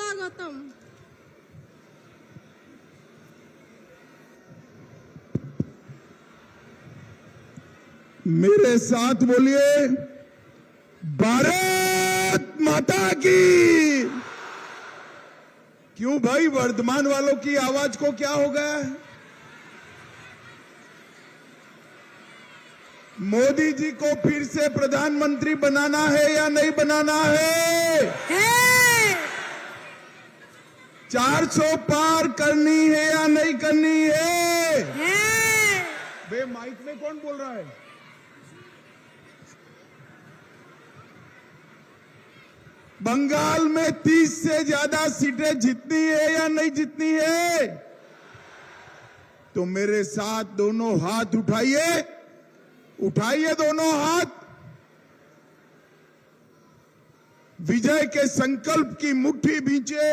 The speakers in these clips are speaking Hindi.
सुस्वागतम। मेरे साथ बोलिए, भारत माता की। क्यों भाई, वर्धमान वालों की आवाज को क्या हो गया है? मोदी जी को फिर से प्रधानमंत्री बनाना है या नहीं बनाना है? 400 पार करनी है या नहीं करनी है? बे माइक में कौन बोल रहा है? बंगाल में 30 से ज्यादा सीटें जीतनी है या नहीं जीतनी है? तो मेरे साथ दोनों हाथ उठाइए, उठाइए दोनों हाथ। विजय के संकल्प की मुट्ठी भींचे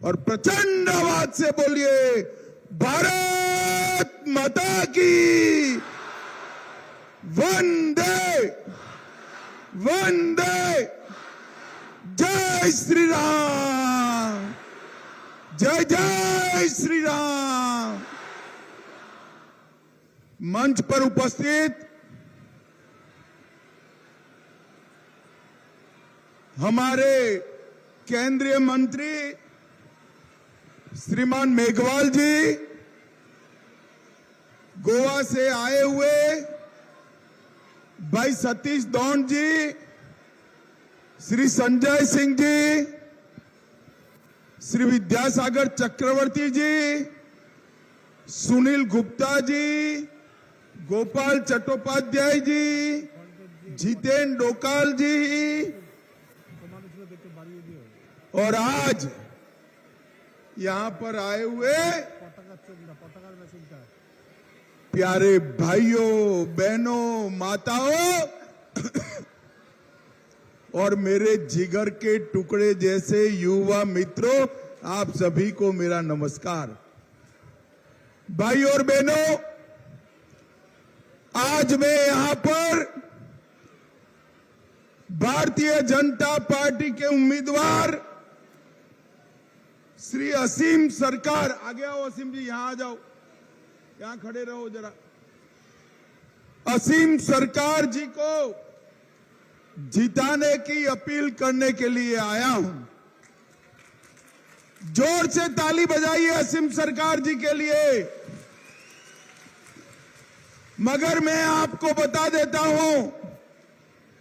और प्रचंड आवाज से बोलिए, भारत माता की। वंदे वंदे, जय श्री राम, जय जय श्री राम। मंच पर उपस्थित हमारे केंद्रीय मंत्री श्रीमान मेघवाल जी, गोवा से आए हुए भाई सतीश दौंड जी, श्री संजय सिंह जी, श्री विद्यासागर चक्रवर्ती जी, सुनील गुप्ता जी, गोपाल चट्टोपाध्याय जी, जितेन डोकाल जी, और आज यहां पर आए हुए प्यारे भाइयों बहनों माताओं और मेरे जिगर के टुकड़े जैसे युवा मित्रों, आप सभी को मेरा नमस्कार। भाई और बहनों, आज मैं यहां पर भारतीय जनता पार्टी के उम्मीदवार श्री असीम सरकार, आगे आओ असीम जी, यहां आ जाओ, यहां खड़े रहो जरा। असीम सरकार जी को जिताने की अपील करने के लिए आया हूं। जोर से ताली बजाइए असीम सरकार जी के लिए। मगर मैं आपको बता देता हूं,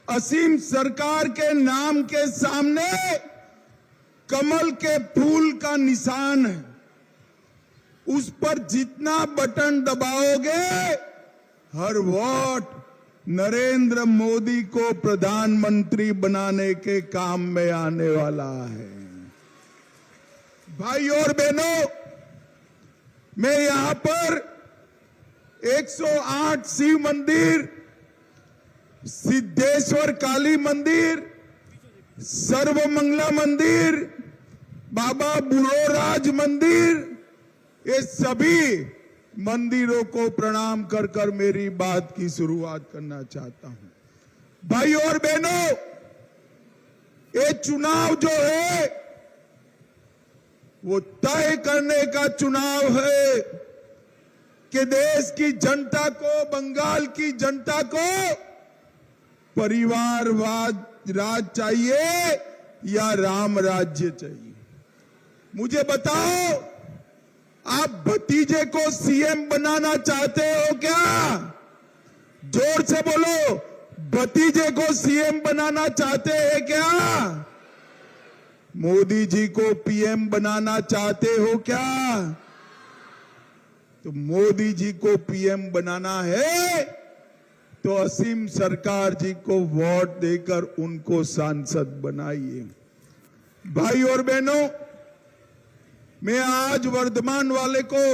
असीम सरकार के नाम के सामने कमल के फूल का निशान है। उस पर जितना बटन दबाओगे, हर वोट नरेंद्र मोदी को प्रधानमंत्री बनाने के काम में आने वाला है। भाई और बहनों, मैं यहां पर 108 शिव मंदिर, सिद्धेश्वर काली मंदिर, सर्वमंगला मंदिर, बाबा बुरोराज मंदिर, ये सभी मंदिरों को प्रणाम कर कर मेरी बात की शुरुआत करना चाहता हूं। भाई और बहनों, ये चुनाव जो है वो तय करने का चुनाव है कि देश की जनता को, बंगाल की जनता को परिवारवाद राज चाहिए या राम राज्य चाहिए। मुझे बताओ, आप भतीजे को सीएम बनाना चाहते हो क्या? जोर से बोलो, भतीजे को सीएम बनाना चाहते हैं क्या? मोदी जी को पीएम बनाना चाहते हो क्या? तो मोदी जी को पीएम बनाना है तो असीम सरकार जी को वोट देकर उनको सांसद बनाइए। भाई और बहनों, मैं आज वर्धमान वाले को,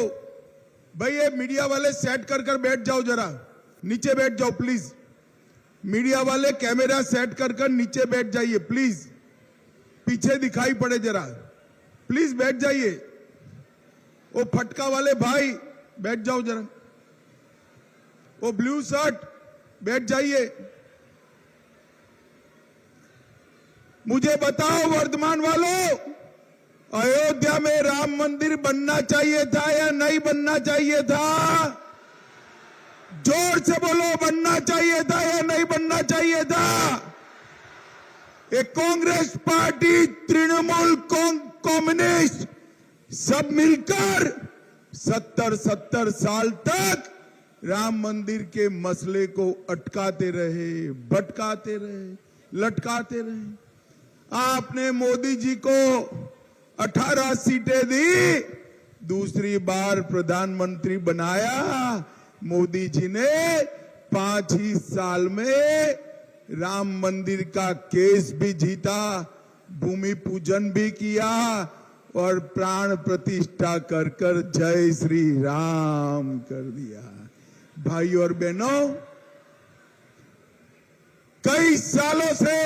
भाई ये मीडिया वाले सेट कर कर बैठ जाओ, जरा नीचे बैठ जाओ प्लीज। मीडिया वाले कैमरा सेट कर कर नीचे बैठ जाइए प्लीज, पीछे दिखाई पड़े जरा, प्लीज बैठ जाइए। वो फटका वाले भाई बैठ जाओ जरा, वो ब्लू शर्ट बैठ जाइए। मुझे बताओ वर्धमान वालों, अयोध्या में राम मंदिर बनना चाहिए था या नहीं बनना चाहिए था? जोर से बोलो, बनना चाहिए था या नहीं बनना चाहिए था? एक कांग्रेस पार्टी, तृणमूल कम्युनिस्ट सब मिलकर 70 साल तक राम मंदिर के मसले को अटकाते रहे, भटकाते रहे, लटकाते रहे। आपने मोदी जी को 18 सीटें दी, दूसरी बार प्रधानमंत्री बनाया। मोदी जी ने 5 ही साल में राम मंदिर का केस भी जीता, भूमि पूजन भी किया और प्राण प्रतिष्ठा कर कर जय श्री राम कर दिया। भाई और बहनों, कई सालों से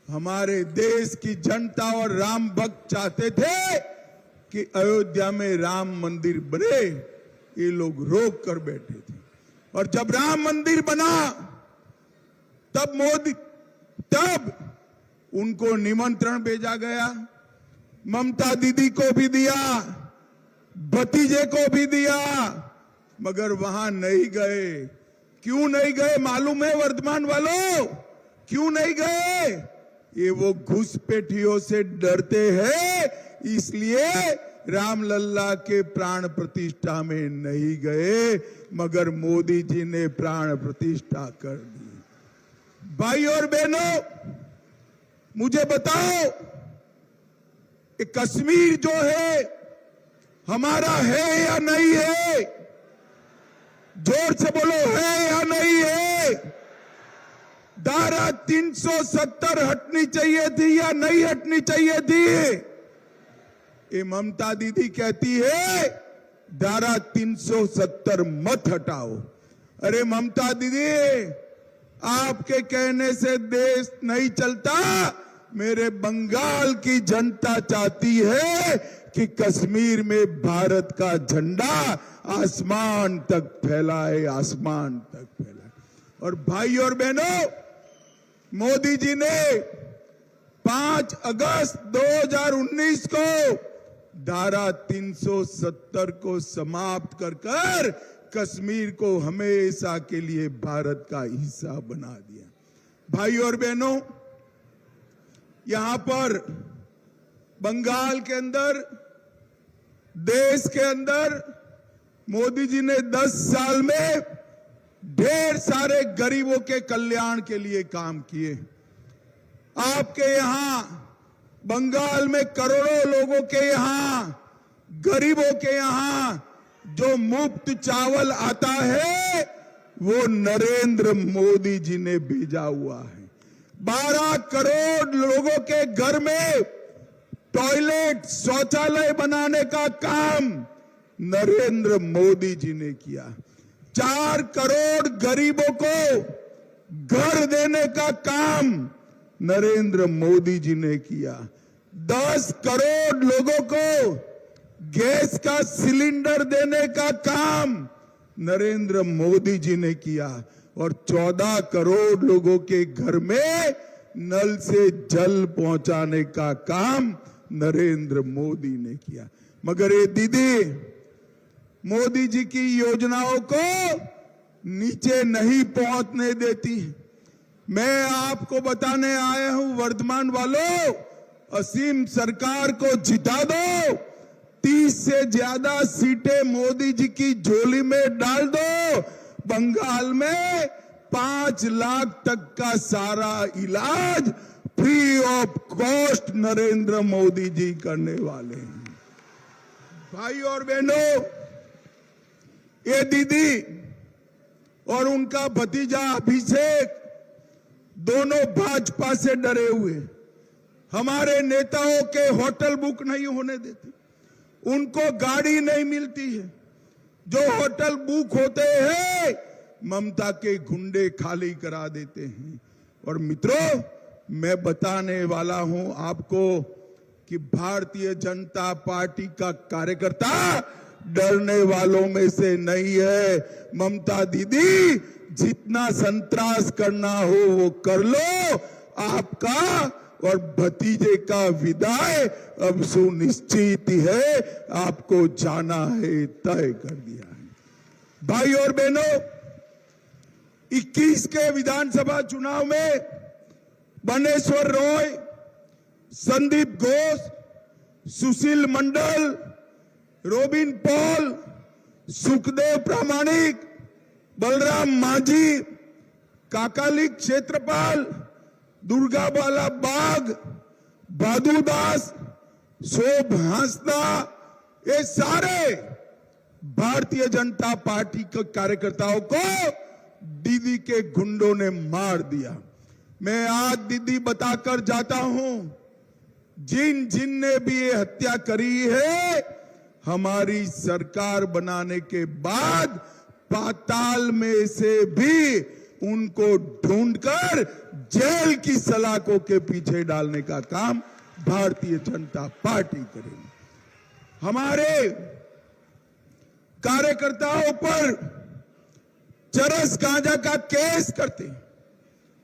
हमारे देश की जनता और राम भक्त चाहते थे कि अयोध्या में राम मंदिर बने। ये लोग रोक कर बैठे थे और जब राम मंदिर बना तब उनको निमंत्रण भेजा गया। ममता दीदी को भी दिया, भतीजे को भी दिया, मगर वहां नहीं गए। क्यों नहीं गए मालूम है वर्धमान वालों? क्यों नहीं गए? ये वो घुसपैठियों से डरते हैं, इसलिए रामलल्ला के प्राण प्रतिष्ठा में नहीं गए, मगर मोदी जी ने प्राण प्रतिष्ठा कर दी। भाई और बहनों, मुझे बताओ, ये कश्मीर जो है हमारा है या नहीं है? जोर से बोलो, है या नहीं है? धारा 370 हटनी चाहिए थी या नहीं हटनी चाहिए थी? ये ममता दीदी कहती है धारा 370 मत हटाओ। अरे ममता दीदी, आपके कहने से देश नहीं चलता। मेरे बंगाल की जनता चाहती है कि कश्मीर में भारत का झंडा आसमान तक फैलाए, आसमान तक फैलाए। और भाई और बहनों, मोदी जी ने 5 अगस्त 2019 को धारा 370 को समाप्त कर कश्मीर को हमेशा के लिए भारत का हिस्सा बना दिया। भाई और बहनों, यहां पर बंगाल के अंदर, देश के अंदर मोदी जी ने 10 साल में ढेर सारे गरीबों के कल्याण के लिए काम किए। आपके यहां बंगाल में करोड़ों लोगों के यहां, गरीबों के यहां जो मुफ्त चावल आता है वो नरेंद्र मोदी जी ने भेजा हुआ है। 12 करोड़ लोगों के घर में टॉयलेट, शौचालय बनाने का काम नरेंद्र मोदी जी ने किया। 4 करोड़ गरीबों को घर देने का काम नरेंद्र मोदी जी ने किया। 10 करोड़ लोगों को गैस का सिलेंडर देने का काम नरेंद्र मोदी जी ने किया और 14 करोड़ लोगों के घर में नल से जल पहुंचाने का काम नरेंद्र मोदी ने किया। मगर ये दीदी मोदी जी की योजनाओं को नीचे नहीं पहुंचने देती। मैं आपको बताने आया हूं, वर्धमान वालों, असीम सरकार को जिता दो, 30 से ज्यादा सीटें मोदी जी की झोली में डाल दो। बंगाल में 5 लाख तक का सारा इलाज free of cost Narendra Modi ji करने वाले हैं। भाई और बहनों, ये दीदी और उनका भतीजा अभिषेक दोनों भाजपा से डरे हुए, हमारे नेताओं के होटल बुक नहीं होने देते, उनको गाड़ी नहीं मिलती है। जो होटल बुक होते हैं ममता के गुंडे खाली करा देते हैं। और मित्रों, मैं बताने वाला हूं आपको कि भारतीय जनता पार्टी का कार्यकर्ता डरने वालों में से नहीं है। ममता दीदी, जितना संतरास करना हो वो कर लो, आपका और भतीजे का विदाई अब सुनिश्चित है, आपको जाना है, तय कर दिया है। भाई और बहनों, 21 के विधानसभा चुनाव में बनेश्वर रॉय, संदीप घोष, सुशील मंडल, रोबिन पॉल, सुखदेव प्रामाणिक, बलराम मांझी, काकालिक क्षेत्रपाल, दुर्गाबाला बाग, भादु दास, शोभ हांसदा, ये सारे भारतीय जनता पार्टी के कार्यकर्ताओं को दीदी के गुंडों ने मार दिया। मैं आज दीदी बताकर जाता हूं, जिन जिन ने भी ये हत्या करी है, हमारी सरकार बनाने के बाद पाताल में से भी उनको ढूंढकर जेल की सलाखों के पीछे डालने का काम भारतीय जनता पार्टी करेगी। हमारे कार्यकर्ताओं पर चरस गांजा का केस करते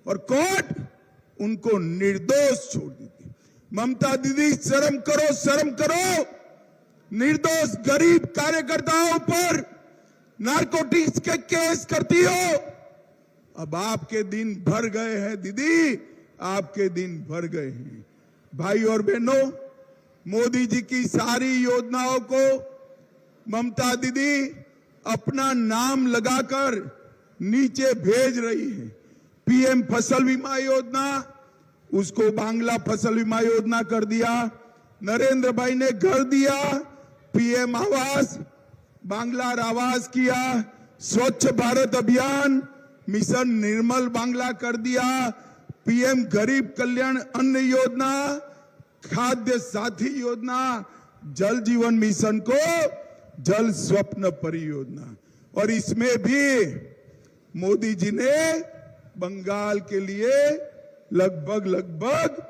और कोर्ट उनको निर्दोष छोड़ देती। ममता दीदी, शर्म करो, शर्म करो। निर्दोष गरीब कार्यकर्ताओं पर नारकोटिक्स के केस करती हो। अब आपके दिन भर गए हैं दीदी, आपके दिन भर गए हैं। भाई और बहनों, मोदी जी की सारी योजनाओं को ममता दीदी अपना नाम लगाकर नीचे भेज रही है। पीएम फसल बीमा योजना, उसको बांग्ला फसल बीमा योजना कर दिया। नरेंद्र भाई ने घर दिया, पीएम आवास, बांग्ला आवास किया। स्वच्छ भारत अभियान, मिशन निर्मल बांग्ला कर दिया। पीएम गरीब कल्याण अन्न योजना, खाद्य साथी योजना, जल जीवन मिशन को जल स्वप्न परियोजना। और इसमें भी मोदी जी ने बंगाल के लिए लगभग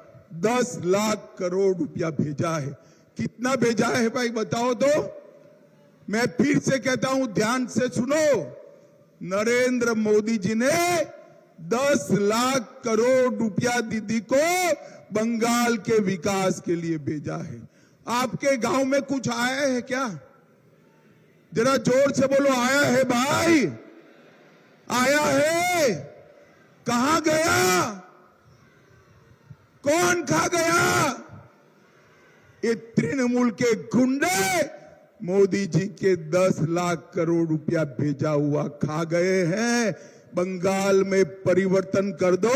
10 लाख करोड़ रुपया भेजा है। कितना भेजा है भाई बताओ तो? मैं फिर से कहता हूं, ध्यान से सुनो। नरेंद्र मोदी जी ने 10 लाख करोड़ रुपया दीदी को बंगाल के विकास के लिए भेजा है। आपके गांव में कुछ आया है क्या? जरा जोर से बोलो, आया है भाई? आया है? कहां गया? कौन खा गया? ये तृणमूल के गुंडे मोदी जी के 10 लाख करोड़ रुपया भेजा हुआ खा गए हैं। बंगाल में परिवर्तन कर दो,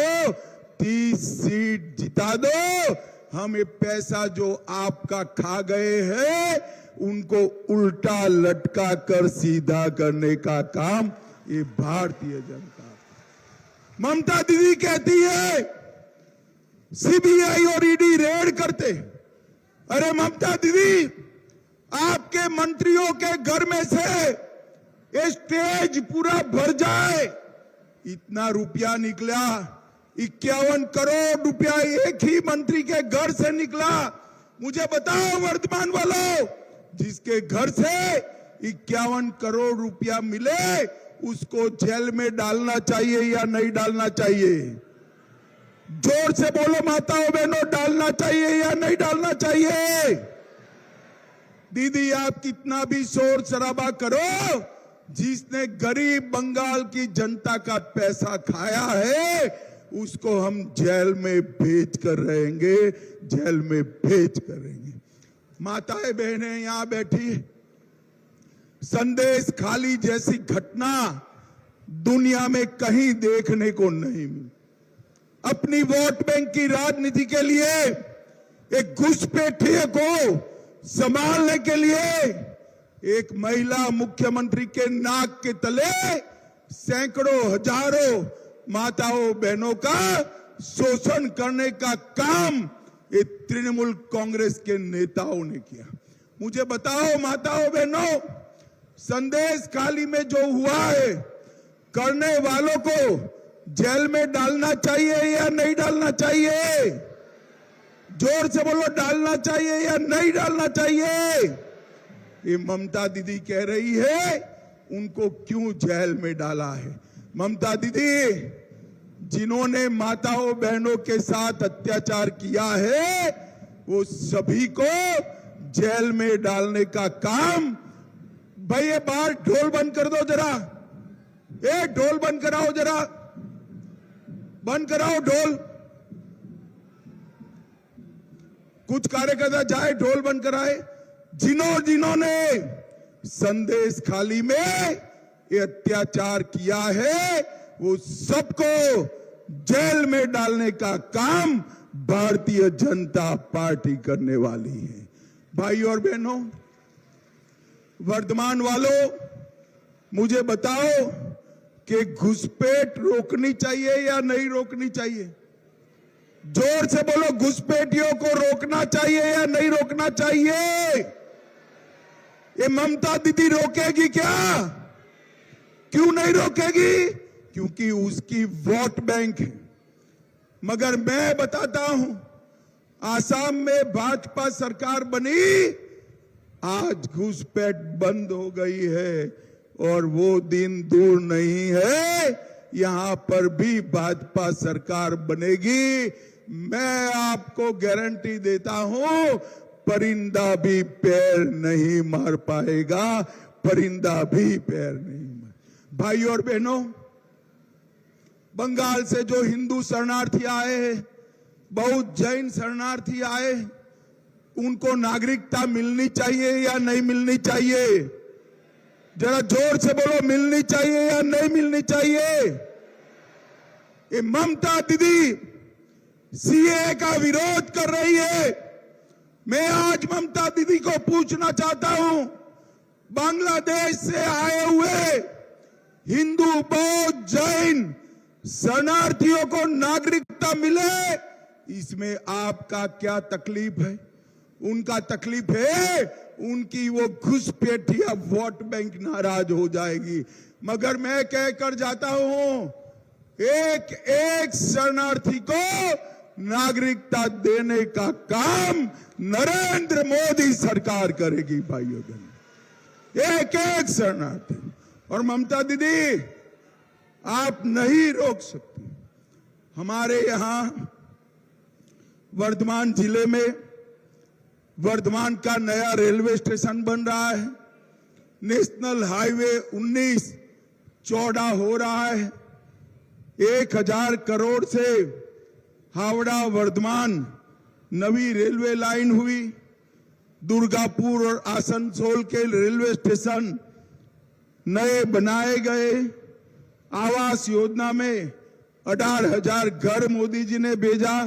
30 सीट जिता दो। हम ये पैसा जो आपका खा गए हैं, उनको उल्टा लटका कर सीधा करने का काम ये भारतीय जनता। ममता दीदी कहती है सीबीआई और ईडी रेड करते। अरे ममता दीदी, आपके मंत्रियों के घर में से स्टेज पूरा भर जाए, इतना रुपया निकला। 51 करोड़ रुपया एक ही मंत्री के घर से निकला। मुझे बताओ वर्तमान वालों, जिसके घर से 51 करोड़ रुपया मिले, उसको जेल में डालना चाहिए या नहीं डालना चाहिए? जोर से बोलो माताओं बहनों, डालना चाहिए या नहीं डालना चाहिए? दीदी, आप कितना भी शोर शराबा करो, जिसने गरीब बंगाल की जनता का पैसा खाया है, उसको हम जेल में भेज कर रहेंगे, जेल में भेज कर रहेंगे। माताएं बहनें यहां बैठी, संदेश खाली जैसी घटना दुनिया में कहीं देखने को नहीं मिली। अपनी वोट बैंक की राजनीति के लिए एक घुसपैठिए को संभालने के लिए एक महिला मुख्यमंत्री के नाक के तले सैकड़ों हजारों माताओं बहनों का शोषण करने का काम ये तृणमूल कांग्रेस के नेताओं ने किया। मुझे बताओ माताओं बहनों, संदेश खाली में जो हुआ है, करने वालों को जेल में डालना चाहिए या नहीं डालना चाहिए? जोर से बोलो, डालना चाहिए या नहीं डालना चाहिए? ये ममता दीदी कह रही है, उनको क्यों जेल में डाला है? ममता दीदी, जिन्होंने माताओं बहनों के साथ अत्याचार किया है वो सभी को जेल में डालने का काम। भाई ये बाहर ढोल बंद कर दो जरा, ये ढोल बंद कराओ जरा, बंद कराओ ढोल। कुछ कार्यकर्ता जाए ढोल बंद कराए। जिन्होंने संदेश खाली में ये अत्याचार किया है वो सबको जेल में डालने का काम भारतीय जनता पार्टी करने वाली है। भाई और बहनों, वर्धमान वालों, मुझे बताओ कि घुसपैठ रोकनी चाहिए या नहीं रोकनी चाहिए? जोर से बोलो, घुसपैठियों को रोकना चाहिए या नहीं रोकना चाहिए? ये ममता दीदी रोकेगी क्या? क्यों नहीं रोकेगी? क्योंकि उसकी वोट बैंक है। मगर मैं बताता हूं, आसाम में भाजपा सरकार बनी, आज घुसपैठ बंद हो गई है और वो दिन दूर नहीं है, यहां पर भी भाजपा सरकार बनेगी। मैं आपको गारंटी देता हूं, परिंदा भी पैर नहीं मार पाएगा, परिंदा भी पैर नहीं मार। भाई और बहनों, बंगाल से जो हिंदू शरणार्थी आए हैं, बहुत जैन शरणार्थी आए, उनको नागरिकता मिलनी चाहिए या नहीं मिलनी चाहिए? जरा जोर से बोलो, मिलनी चाहिए या नहीं मिलनी चाहिए? ये ममता दीदी सीए का विरोध कर रही है। मैं आज ममता दीदी को पूछना चाहता हूं, बांग्लादेश से आए हुए हिंदू, बौद्ध, जैन शरणार्थियों को नागरिकता मिले, इसमें आपका क्या तकलीफ है? उनका तकलीफ है उनकी वो घुसपैठिया वोट बैंक नाराज हो जाएगी। मगर मैं कहकर जाता हूं, एक एक शरणार्थी को नागरिकता देने का काम नरेंद्र मोदी सरकार करेगी। भाइयों बहनों, एक एक शरणार्थी। और ममता दीदी, आप नहीं रोक सकती। हमारे यहां वर्धमान जिले में वर्धमान का नया रेलवे स्टेशन बन रहा है। नेशनल हाईवे 19 चौड़ा हो रहा है। 1000 करोड़ से हावड़ा वर्धमान नवी रेलवे लाइन हुई। दुर्गापुर और आसनसोल के रेलवे स्टेशन नए बनाए गए। आवास योजना में 18,000 घर मोदी जी ने भेजा।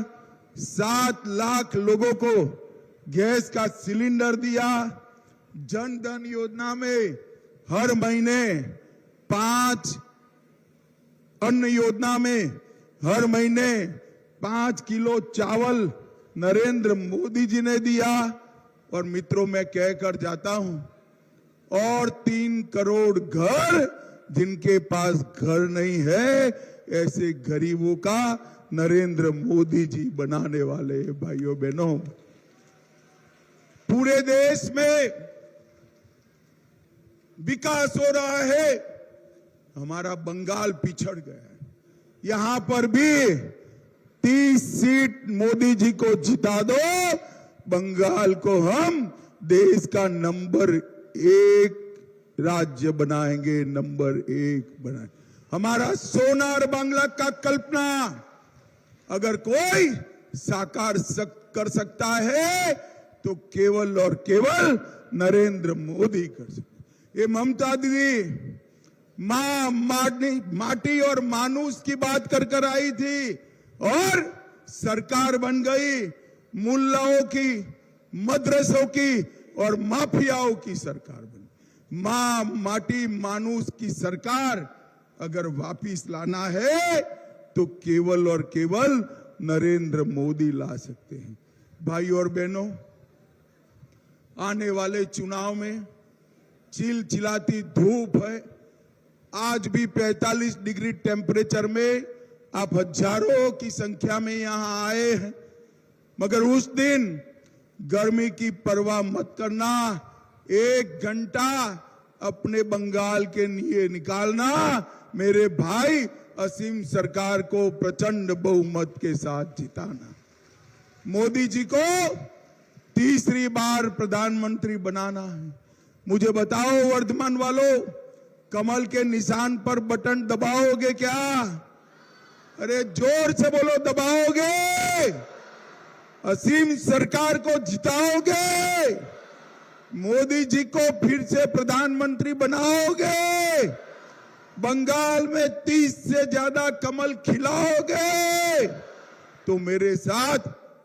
7 लाख लोगों को गैस का सिलेंडर दिया। जन धन योजना में हर महीने 5, अन्न योजना में हर महीने 5 किलो चावल नरेंद्र मोदी जी ने दिया। और मित्रों, मैं कहकर जाता हूं, और 3 करोड़ घर जिनके पास घर नहीं है, ऐसे गरीबों का नरेंद्र मोदी जी बनाने वाले हैं। भाइयों बहनों, पूरे देश में विकास हो रहा है, हमारा बंगाल पिछड़ गया है। यहां पर भी 30 सीट मोदी जी को जिता दो, बंगाल को हम देश का नंबर 1 राज्य बनाएंगे, नंबर 1 बनाएंगे। हमारा सोनार बांग्ला का कल्पना अगर कोई साकार कर सकता है तो केवल और केवल नरेंद्र मोदी कर सकते। ये ममता दीदी माटी और मानुष की बात कर आई थी और सरकार बन गई मुल्लाओं की, मदरसों की और माफियाओं की सरकार बनी। माटी मानुष की सरकार अगर वापिस लाना है तो केवल और केवल नरेंद्र मोदी ला सकते हैं। भाई और बहनों, आने वाले चुनाव में चिलचिलाती धूप है। आज भी 45 डिग्री टेम्परेचर में आप हजारों की संख्या में यहां आए हैं। मगर उस दिन गर्मी की परवाह मत करना। 1 घंटा अपने बंगाल के लिए निकालना। मेरे भाई, असीम सरकार को प्रचंड बहुमत के साथ जिताना, मोदी जी को तीसरी बार प्रधानमंत्री बनाना है। मुझे बताओ वर्धमान वालों, कमल के निशान पर बटन दबाओगे क्या? अरे जोर से बोलो, दबाओगे? असीम सरकार को जिताओगे? मोदी जी को फिर से प्रधानमंत्री बनाओगे? बंगाल में 30 से ज्यादा कमल खिलाओगे? तो मेरे साथ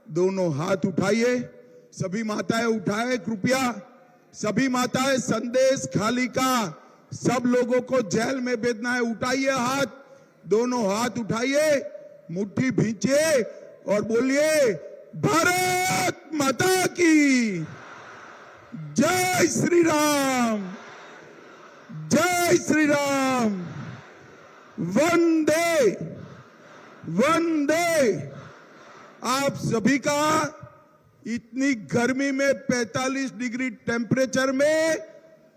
दोनों हाथ उठाइए, सभी माताएं उठाए कृपया, सभी माताएं संदेश खाली का सब लोगों को जेल में भेजना है, उठाइए हाथ, दोनों हाथ उठाइए, मुट्ठी भींचिए और बोलिए भारत माता की जय श्री राम, जय श्री राम, वंदे वंदे। आप सभी का इतनी गर्मी में 45 डिग्री टेम्परेचर में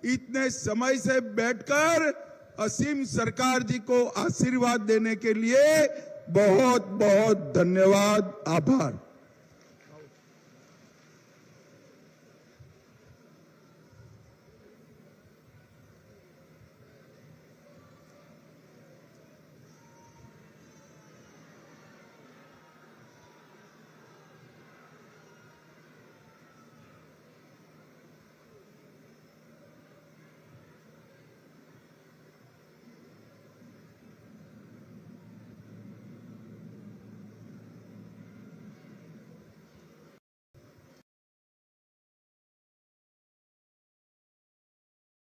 इतने समय से बैठकर असीम सरकार जी को आशीर्वाद देने के लिए बहुत बहुत धन्यवाद, आभार।